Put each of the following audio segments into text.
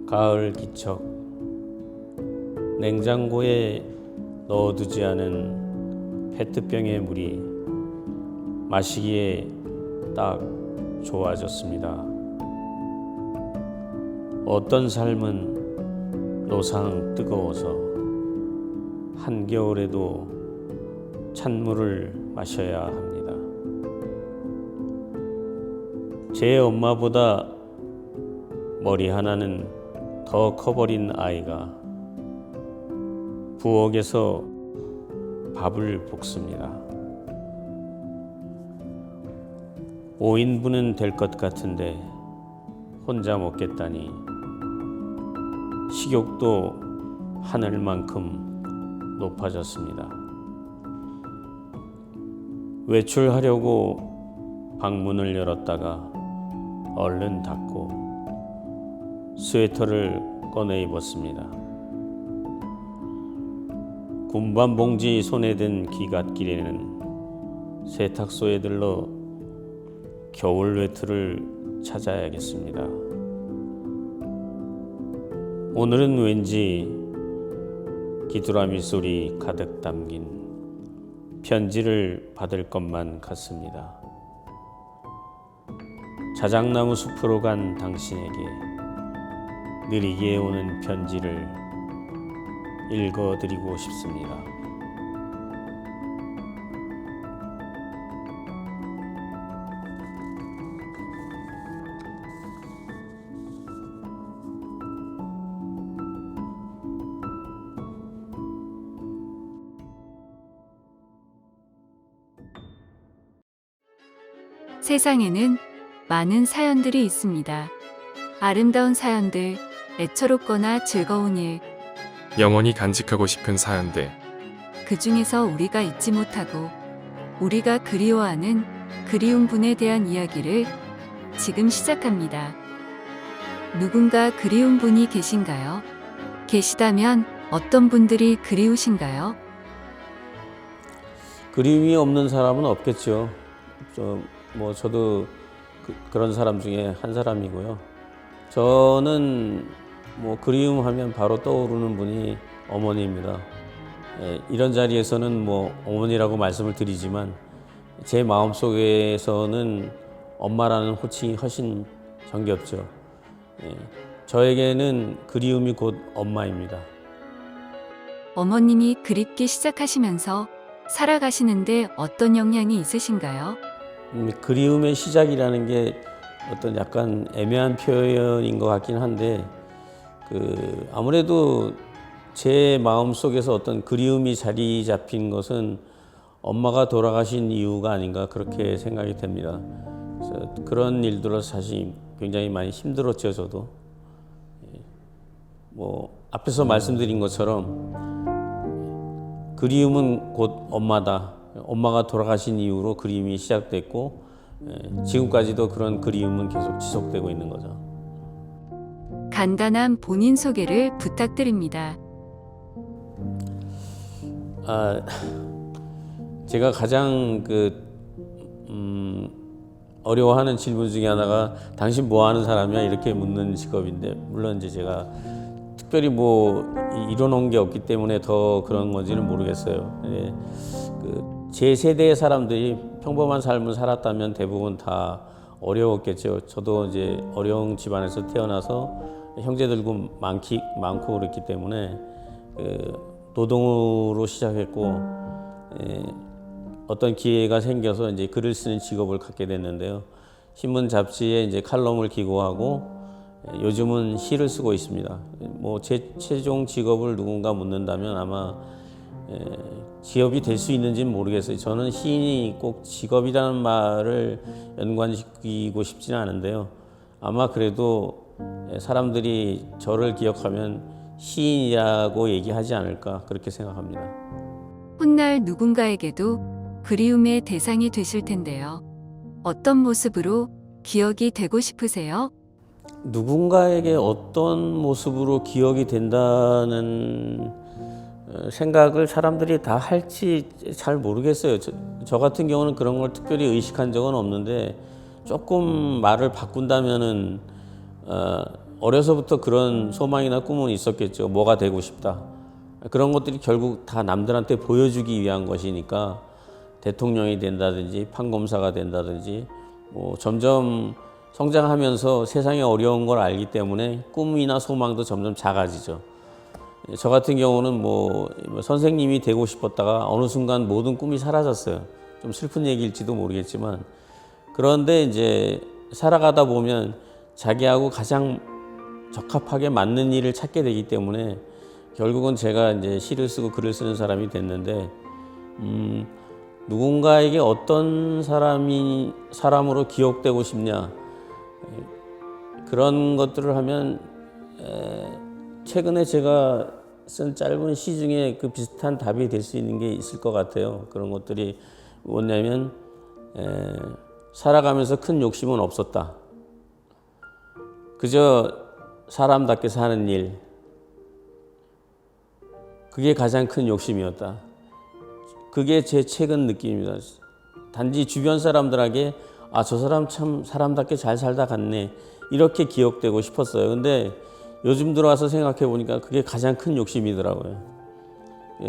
가을 기척 냉장고에 넣어두지 않은 페트병의 물이 마시기에 딱 좋아졌습니다. 어떤 삶은 노상 뜨거워서 한겨울에도 찬물을 마셔야 합니다. 제 엄마보다 머리 하나는 더 커버린 아이가 부엌에서 밥을 볶습니다. 5인분은 될 것 같은데 혼자 먹겠다니 식욕도 하늘만큼 높아졌습니다. 외출하려고 방문을 열었다가 얼른 닫고 스웨터를 꺼내 입었습니다. 군밤 봉지 손에 든 기갓길에는 세탁소에 들러 겨울 외투를 찾아야겠습니다. 오늘은 왠지 귀뚜라미 소리 가득 담긴 편지를 받을 것만 같습니다. 자작나무 숲으로 간 당신에게 느리게 오는 편지를 읽어드리고 싶습니다. 세상에는 많은 사연들이 있습니다. 아름다운 사연들, 애처롭거나 즐거운 일, 영원히 간직하고 싶은 사연들. 그 중에서 우리가 잊지 못하고 우리가 그리워하는 그리운 분에 대한 이야기를 지금 시작합니다. 누군가 그리운 분이 계신가요? 계시다면 어떤 분들이 그리우신가요? 그리움이 없는 사람은 없겠죠. 저도 그런 사람 중에 한 사람이고요. 저는 그리움하면 바로 떠오르는 분이 어머니입니다. 이런 자리에서는 어머니라고 말씀을 드리지만 제 마음속에서는 엄마라는 호칭이 훨씬 정겹죠. 저에게는 그리움이 곧 엄마입니다. 어머님이 그립기 시작하시면서 살아가시는데 어떤 영향이 있으신가요? 그리움의 시작이라는 게 어떤 약간 애매한 표현인 것 같긴 한데 아무래도 제 마음속에서 어떤 그리움이 자리 잡힌 것은 엄마가 돌아가신 이유가 아닌가 그렇게 생각이 됩니다. 그래서 그런 일들로 사실 굉장히 많이 힘들었죠. 저도 앞에서 말씀드린 것처럼 그리움은 곧 엄마다. 엄마가 돌아가신 이후로 그리움이 시작됐고 지금까지도 그런 그리움은 계속 지속되고 있는 거죠. 간단한 본인 소개를 부탁드립니다. 제가 가장 어려워하는 질문 중에 하나가 당신 뭐 하는 사람이야? 이렇게 묻는 직업인데 물론 이제 제가 특별히 이뤄놓은 게 없기 때문에 더 그런 건지는 모르겠어요. 제 세대의 사람들이 평범한 삶을 살았다면 대부분 다 어려웠겠죠. 저도 이제 어려운 집안에서 태어나서 형제들도 많고 그랬기 때문에 노동으로 시작했고 어떤 기회가 생겨서 이제 글을 쓰는 직업을 갖게 됐는데요. 신문 잡지에 이제 칼럼을 기고하고 요즘은 시를 쓰고 있습니다. 제 최종 직업을 누군가 묻는다면 아마 직업이 될 수 있는지는 모르겠어요. 저는 시인이 꼭 직업이라는 말을 연관시키고 싶지는 않은데요. 아마 그래도 사람들이 저를 기억하면 시인이라고 얘기하지 않을까 그렇게 생각합니다. 훗날 누군가에게도 그리움의 대상이 되실 텐데요. 어떤 모습으로 기억이 되고 싶으세요? 누군가에게 어떤 모습으로 기억이 된다는 생각을 사람들이 다 할지 잘 모르겠어요. 저 같은 경우는 그런 걸 특별히 의식한 적은 없는데 조금 말을 바꾼다면은 어려서부터 그런 소망이나 꿈은 있었겠죠. 뭐가 되고 싶다. 그런 것들이 결국 다 남들한테 보여주기 위한 것이니까 대통령이 된다든지 판검사가 된다든지 뭐 점점 성장하면서 세상에 어려운 걸 알기 때문에 꿈이나 소망도 점점 작아지죠. 저 같은 경우는 뭐 선생님이 되고 싶었다가 어느 순간 모든 꿈이 사라졌어요. 좀 슬픈 얘기일지도 모르겠지만 그런데 이제 살아가다 보면 자기하고 가장 적합하게 맞는 일을 찾게 되기 때문에 결국은 제가 이제 시를 쓰고 글을 쓰는 사람이 됐는데 누군가에게 어떤 사람으로 기억되고 싶냐 그런 것들을 하면 최근에 제가 쓴 짧은 시 중에 그 비슷한 답이 될 수 있는 게 있을 것 같아요. 그런 것들이 뭐냐면 살아가면서 큰 욕심은 없었다. 그저 사람답게 사는 일 그게 가장 큰 욕심이었다. 그게 제 최근 느낌입니다. 단지 주변 사람들에게 아, 저 사람 참 사람답게 잘 살다 갔네 이렇게 기억되고 싶었어요. 근데 요즘 들어와서 생각해 보니까 그게 가장 큰 욕심이더라고요.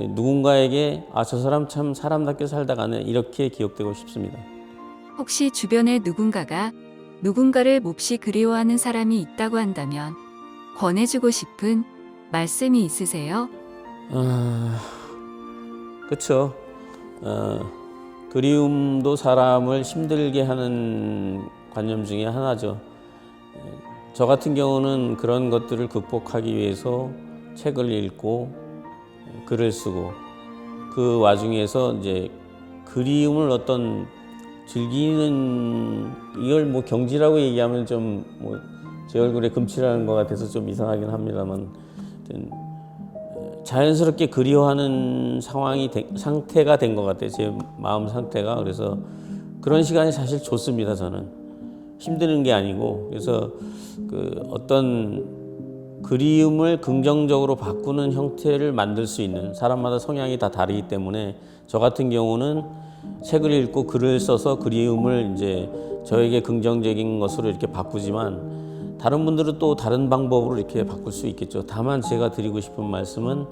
누군가에게 아, 저 사람 참 사람답게 살다 가네 이렇게 기억되고 싶습니다. 혹시 주변에 누군가가 누군가를 몹시 그리워하는 사람이 있다고 한다면 권해주고 싶은 말씀이 있으세요? 그렇죠. 그리움도 사람을 힘들게 하는 관념 중에 하나죠. 저 같은 경우는 그런 것들을 극복하기 위해서 책을 읽고 글을 쓰고 그 와중에서 이제 그리움을 어떤 즐기는 이걸 뭐 경지라고 얘기하면 좀 뭐 제 얼굴에 금칠하는 것 같아서 좀 이상하긴 합니다만 자연스럽게 그리워하는 상태가 된 것 같아요. 제 마음 상태가. 그래서 그런 시간이 사실 좋습니다. 저는 힘드는 게 아니고 그래서 그 어떤 그리움을 긍정적으로 바꾸는 형태를 만들 수 있는 사람마다 성향이 다 다르기 때문에 저 같은 경우는 책을 읽고 글을 써서 그리움을 이제 저에게 긍정적인 것으로 이렇게 바꾸지만 다른 분들은 또 다른 방법으로 이렇게 바꿀 수 있겠죠. 다만 제가 드리고 싶은 말씀은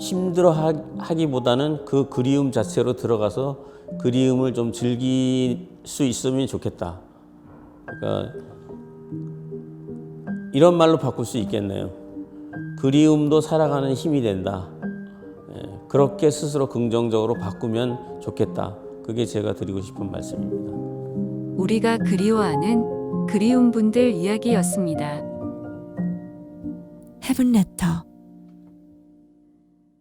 힘들어하기보다는 그 그리움 자체로 들어가서 그리움을 좀 즐길 수 있으면 좋겠다. 그러니까 이런 말로 바꿀 수 있겠네요. 그리움도 살아가는 힘이 된다. 그렇게 스스로 긍정적으로 바꾸면 좋겠다. 그게 제가 드리고 싶은 말씀입니다. 우리가 그리워하는 그리운 분들 이야기였습니다. 헤븐 레터